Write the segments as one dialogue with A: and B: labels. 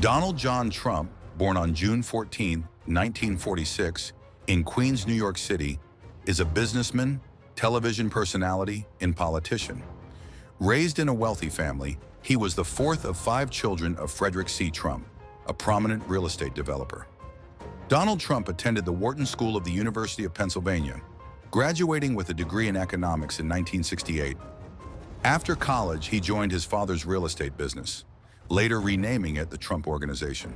A: Donald John Trump, born on June 14, 1946, in Queens, New York City, is a businessman, television personality, and politician. Raised in a wealthy family, he was the fourth of 5 children of Frederick C. Trump, a prominent real estate developer. Donald Trump attended the Wharton School of the University of Pennsylvania, graduating with a degree in economics in 1968. After college, he joined his father's real estate business, later renaming it the Trump Organization.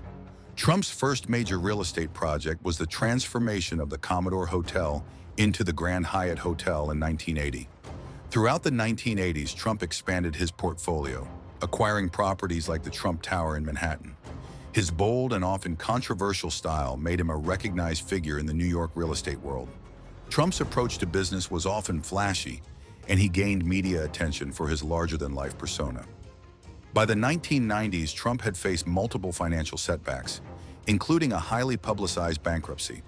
A: Trump's first major real estate project was the transformation of the Commodore Hotel into the Grand Hyatt Hotel in 1980. Throughout the 1980s, Trump expanded his portfolio, acquiring properties like the Trump Tower in Manhattan. His bold and often controversial style made him a recognized figure in the New York real estate world. Trump's approach to business was often flashy, and he gained media attention for his larger-than-life persona. By the 1990s, Trump had faced multiple financial setbacks, including a highly publicized bankruptcy.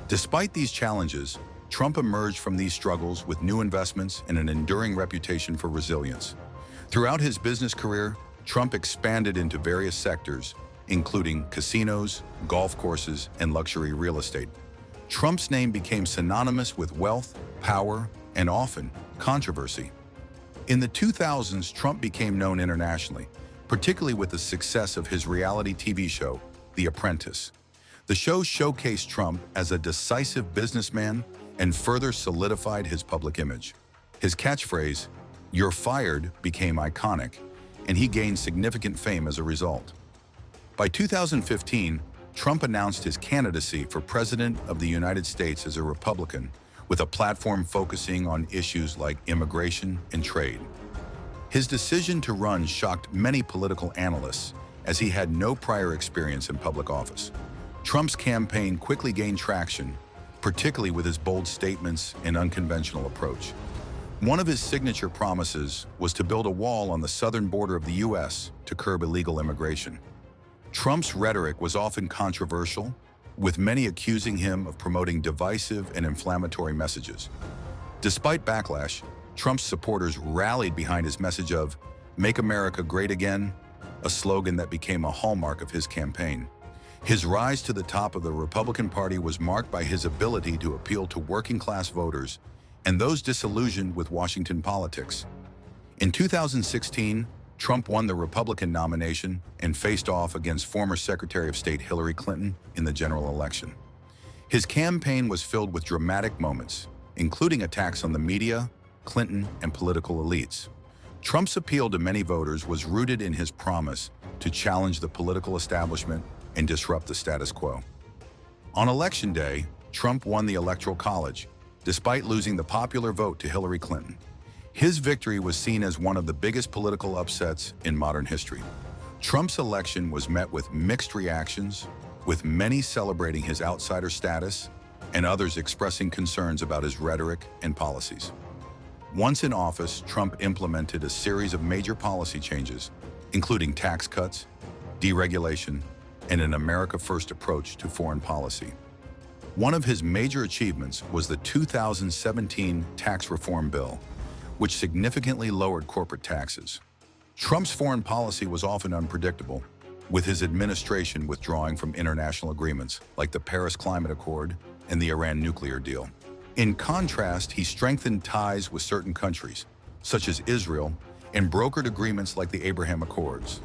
A: Despite these challenges, Trump emerged from these struggles with new investments and an enduring reputation for resilience. Throughout his business career, Trump expanded into various sectors, including casinos, golf courses, and luxury real estate. Trump's name became synonymous with wealth, power, and often controversy. In the 2000s, Trump became known internationally, particularly with the success of his reality TV show, The Apprentice. The show showcased Trump as a decisive businessman and further solidified his public image. His catchphrase, "You're fired," became iconic, and he gained significant fame as a result. By 2015, Trump announced his candidacy for President of the United States as a Republican, with a platform focusing on issues like immigration and trade. His decision to run shocked many political analysts, as he had no prior experience in public office. Trump's campaign quickly gained traction, particularly with his bold statements and unconventional approach. One of his signature promises was to build a wall on the southern border of the U.S. to curb illegal immigration. Trump's rhetoric was often controversial, with many accusing him of promoting divisive and inflammatory messages. Despite backlash, Trump's supporters rallied behind his message of "Make America Great Again," a slogan that became a hallmark of his campaign. His rise to the top of the Republican Party was marked by his ability to appeal to working-class voters and those disillusioned with Washington politics. In 2016, Trump won the Republican nomination and faced off against former Secretary of State Hillary Clinton in the general election. His campaign was filled with dramatic moments, including attacks on the media, Clinton, and political elites. Trump's appeal to many voters was rooted in his promise to challenge the political establishment and disrupt the status quo. On Election Day, Trump won the Electoral College, despite losing the popular vote to Hillary Clinton. His victory was seen as one of the biggest political upsets in modern history. Trump's election was met with mixed reactions, with many celebrating his outsider status and others expressing concerns about his rhetoric and policies. Once in office, Trump implemented a series of major policy changes, including tax cuts, deregulation, and an America First approach to foreign policy. One of his major achievements was the 2017 tax reform bill, which significantly lowered corporate taxes. Trump's foreign policy was often unpredictable, with his administration withdrawing from international agreements like the Paris Climate Accord and the Iran nuclear deal. In contrast, he strengthened ties with certain countries, such as Israel, and brokered agreements like the Abraham Accords.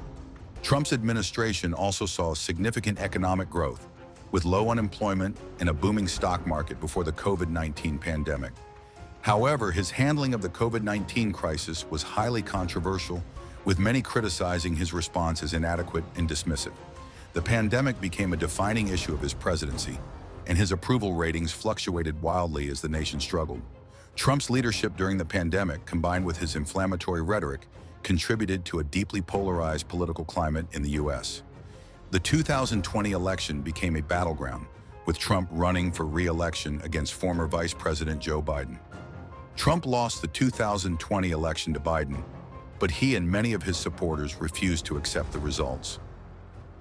A: Trump's administration also saw significant economic growth, with low unemployment and a booming stock market before the COVID-19 pandemic. However, his handling of the COVID-19 crisis was highly controversial, with many criticizing his response as inadequate and dismissive. The pandemic became a defining issue of his presidency, and his approval ratings fluctuated wildly as the nation struggled. Trump's leadership during the pandemic, combined with his inflammatory rhetoric, contributed to a deeply polarized political climate in the U.S. The 2020 election became a battleground, with Trump running for re-election against former Vice President Joe Biden. Trump lost the 2020 election to Biden, but he and many of his supporters refused to accept the results.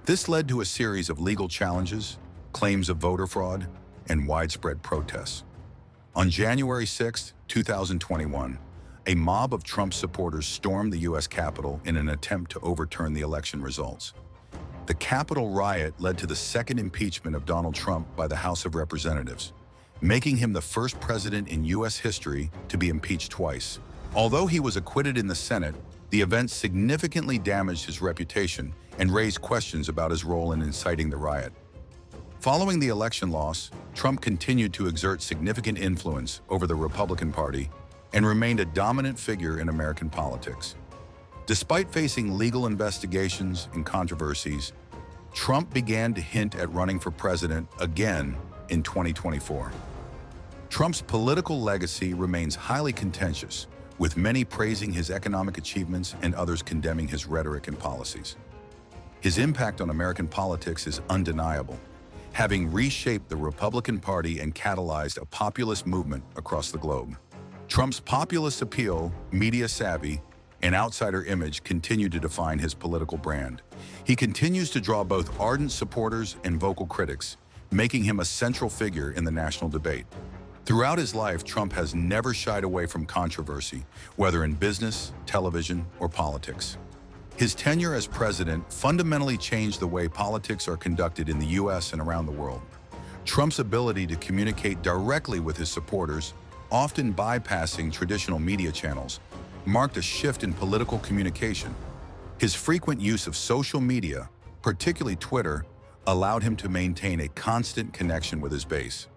A: This led to a series of legal challenges, claims of voter fraud, and widespread protests. On January 6, 2021, a mob of Trump supporters stormed the U.S. Capitol in an attempt to overturn the election results. The Capitol riot led to the second impeachment of Donald Trump by the House of Representatives, making him the first president in U.S. history to be impeached twice. Although he was acquitted in the Senate, the event significantly damaged his reputation and raised questions about his role in inciting the riot. Following the election loss, Trump continued to exert significant influence over the Republican Party and remained a dominant figure in American politics. Despite facing legal investigations and controversies, Trump began to hint at running for president again in 2024. Trump's political legacy remains highly contentious, with many praising his economic achievements and others condemning his rhetoric and policies. His impact on American politics is undeniable, having reshaped the Republican Party and catalyzed a populist movement across the globe. Trump's populist appeal, media savvy, and outsider image continue to define his political brand. He continues to draw both ardent supporters and vocal critics, making him a central figure in the national debate. Throughout his life, Trump has never shied away from controversy, whether in business, television, or politics. His tenure as president fundamentally changed the way politics are conducted in the U.S. and around the world. Trump's ability to communicate directly with his supporters, often bypassing traditional media channels, marked a shift in political communication. His frequent use of social media, particularly Twitter, allowed him to maintain a constant connection with his base.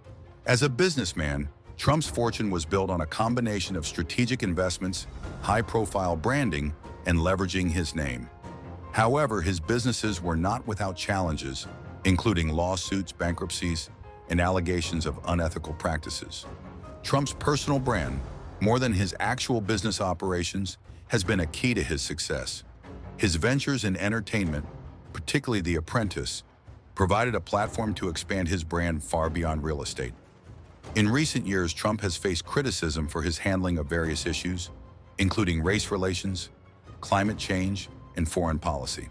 A: As a businessman, Trump's fortune was built on a combination of strategic investments, high-profile branding, and leveraging his name. However, his businesses were not without challenges, including lawsuits, bankruptcies, and allegations of unethical practices. Trump's personal brand, more than his actual business operations, has been a key to his success. His ventures in entertainment, particularly The Apprentice, provided a platform to expand his brand far beyond real estate. In recent years, Trump has faced criticism for his handling of various issues, including race relations, climate change, and foreign policy.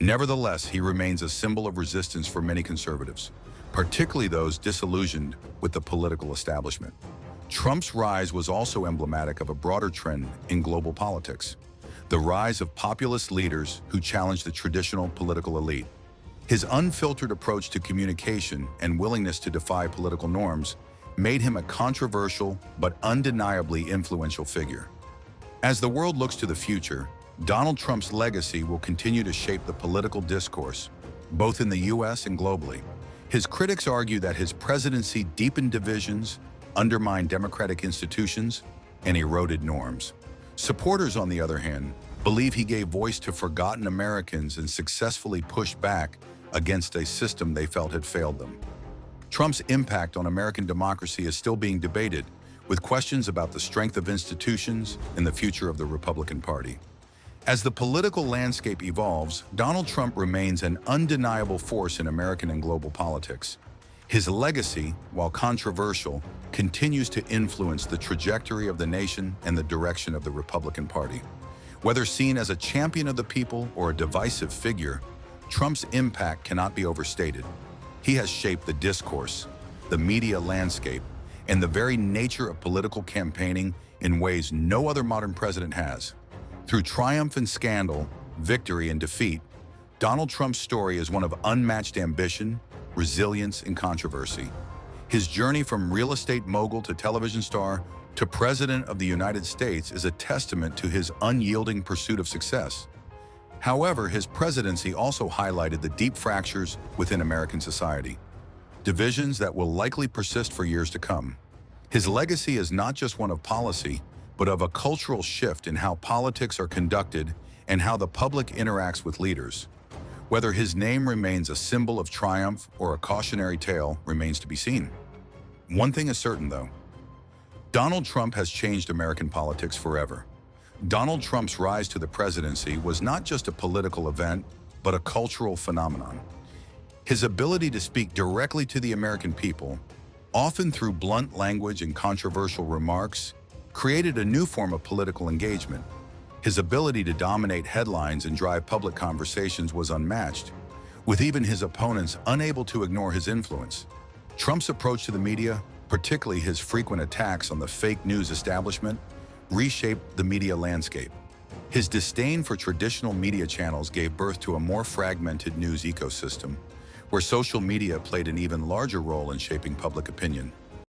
A: Nevertheless, he remains a symbol of resistance for many conservatives, particularly those disillusioned with the political establishment. Trump's rise was also emblematic of a broader trend in global politics, the rise of populist leaders who challenge the traditional political elite. His unfiltered approach to communication and willingness to defy political norms made him a controversial but undeniably influential figure. As the world looks to the future, Donald Trump's legacy will continue to shape the political discourse, both in the U.S. and globally. His critics argue that his presidency deepened divisions, undermined democratic institutions, and eroded norms. Supporters, on the other hand, believe he gave voice to forgotten Americans and successfully pushed back against a system they felt had failed them. Trump's impact on American democracy is still being debated, with questions about the strength of institutions and the future of the Republican Party. As the political landscape evolves, Donald Trump remains an undeniable force in American and global politics. His legacy, while controversial, continues to influence the trajectory of the nation and the direction of the Republican Party. Whether seen as a champion of the people or a divisive figure, Trump's impact cannot be overstated. He has shaped the discourse, the media landscape, and the very nature of political campaigning in ways no other modern president has. Through triumph and scandal, victory and defeat, Donald Trump's story is one of unmatched ambition, resilience, and controversy. His journey from real estate mogul to television star to President of the United States is a testament to his unyielding pursuit of success. However, his presidency also highlighted the deep fractures within American society, divisions that will likely persist for years to come. His legacy is not just one of policy, but of a cultural shift in how politics are conducted and how the public interacts with leaders. Whether his name remains a symbol of triumph or a cautionary tale remains to be seen. One thing is certain, though. Donald Trump has changed American politics forever. Donald Trump's rise to the presidency was not just a political event, but a cultural phenomenon. His ability to speak directly to the American people, often through blunt language and controversial remarks, created a new form of political engagement. His ability to dominate headlines and drive public conversations was unmatched, with even his opponents unable to ignore his influence. Trump's approach to the media, particularly his frequent attacks on the fake news establishment, reshaped the media landscape. His disdain for traditional media channels gave birth to a more fragmented news ecosystem, where social media played an even larger role in shaping public opinion.